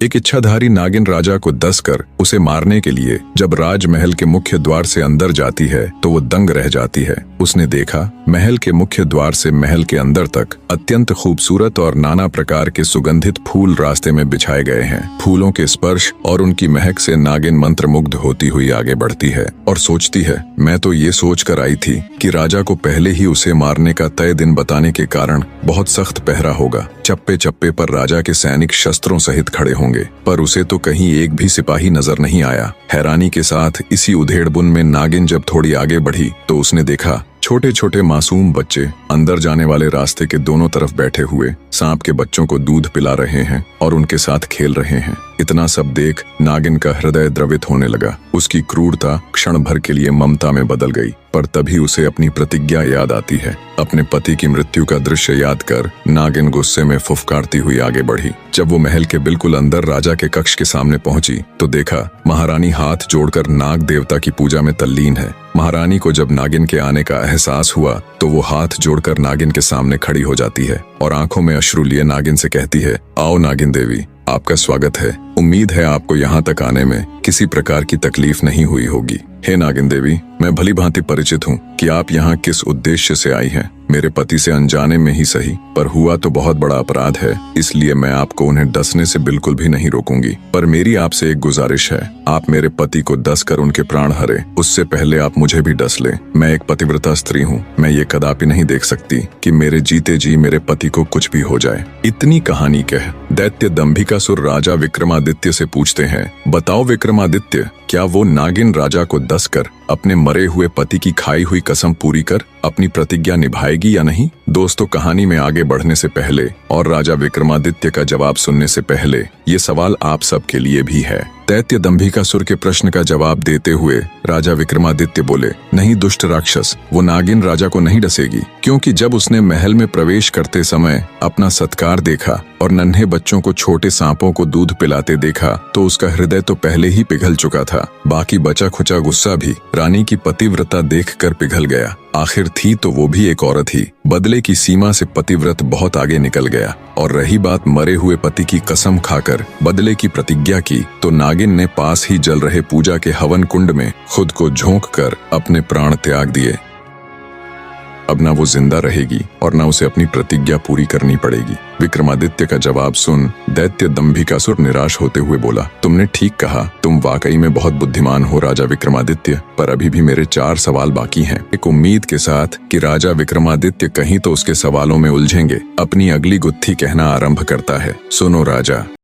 एक इच्छाधारी नागिन राजा को दसकर उसे मारने के लिए जब राजमहल के मुख्य द्वार से अंदर जाती है तो वो दंग रह जाती है। उसने देखा महल के मुख्य द्वार से महल के अंदर तक अत्यंत खूबसूरत और नाना प्रकार के सुगंधित फूल रास्ते में बिछाए गए हैं। फूलों के स्पर्श और उनकी महक से नागिन मंत्रमुग्ध होती हुई आगे बढ़ती है और सोचती है, मैं तो ये सोच कर आई थी कि राजा को पहले ही उसे मारने का तय दिन बताने के कारण बहुत सख्त पहरा होगा। चप्पे चप्पे पर राजा के सैनिक शस्त्रों सहित खड़े होंगे, पर उसे तो कहीं एक भी सिपाही नजर नहीं आया। हैरानी के साथ इसी उधेड़बुन में नागिन जब थोड़ी आगे बढ़ी तो उसने देखा छोटे छोटे मासूम बच्चे अंदर जाने वाले रास्ते के दोनों तरफ बैठे हुए सांप के बच्चों को दूध पिला रहे हैं और उनके साथ खेल रहे हैं। इतना सब देख नागिन का हृदय द्रवित होने लगा। उसकी क्रूरता क्षण भर के लिए ममता में बदल गई, पर तभी उसे अपनी प्रतिज्ञा याद आती है। अपने पति की मृत्यु का दृश्य याद कर नागिन गुस्से में फुफकारती हुई आगे बढ़ी। जब वो महल के बिल्कुल अंदर राजा के कक्ष के सामने पहुंची तो देखा महारानी हाथ जोड़कर नाग देवता की पूजा में तल्लीन है। महारानी को जब नागिन के आने का एहसास हुआ तो वो हाथ जोड़कर नागिन के सामने खड़ी हो जाती है और आंखों में अश्रु लिए नागिन से कहती है, आओ नागिन देवी, आपका स्वागत है। उम्मीद है आपको यहाँ तक आने में किसी प्रकार की तकलीफ नहीं हुई होगी। हे नागिन देवी, मैं भली भांति परिचित हूँ कि आप यहाँ किस उद्देश्य से आई हैं। मेरे पति से अनजाने में ही सही, पर हुआ तो बहुत बड़ा अपराध है, इसलिए मैं आपको उन्हें डसने से बिल्कुल भी नहीं रोकूंगी। पर मेरी आपसे एक गुजारिश है, आप मेरे पति को डस कर उनके प्राण हरे, उससे पहले आप मुझे भी डस लें। मैं एक पतिव्रता स्त्री हूँ, मैं ये कदापि नहीं देख सकती कि मेरे जीते जी मेरे पति को कुछ भी हो जाए। इतनी कहानी कह दैत्य दंभिकासुर राजा विक्रमादित्य से पूछते हैं, बताओ विक्रमादित्य, क्या वो नागिन राजा को डसकर अपने मरे हुए पति की खाई हुई कसम पूरी कर अपनी प्रतिज्ञा निभाएगी या नहीं? दोस्तों, कहानी में आगे बढ़ने से पहले और राजा विक्रमादित्य का जवाब सुनने से पहले ये सवाल आप सबके लिए भी है। दैत्य दंभिकासुर के प्रश्न का जवाब देते हुए राजा विक्रमादित्य बोले, नहीं दुष्ट राक्षस, वो नागिन राजा को नहीं डसेगी, क्योंकि जब उसने महल में प्रवेश करते समय अपना सत्कार देखा और नन्हे बच्चों को छोटे सांपों को दूध पिलाते देखा तो उसका हृदय तो पहले ही पिघल चुका था। बाकी बचा खुचा गुस्सा भी रानी की पतिव्रता देखकर पिघल गया। आखिर थी तो वो भी एक औरत ही। बदले की सीमा से पतिव्रत बहुत आगे निकल गया। और रही बात मरे हुए पति की कसम खाकर बदले की प्रतिज्ञा की, तो नागिन ने पास ही जल रहे पूजा के हवन कुंड में खुद को झोंक कर अपने प्राण त्याग दिए। अब ना वो जिंदा रहेगी और ना उसे अपनी प्रतिज्ञा पूरी करनी पड़ेगी। विक्रमादित्य का जवाब सुन दैत्य दंभिकासुर निराश होते हुए बोला, तुमने ठीक कहा, तुम वाकई में बहुत बुद्धिमान हो राजा विक्रमादित्य, पर अभी भी मेरे 4 सवाल बाकी हैं। एक उम्मीद के साथ कि राजा विक्रमादित्य कहीं तो उसके सवालों में उलझेंगे, अपनी अगली गुत्थी कहना आरंभ करता है। सुनो राजा,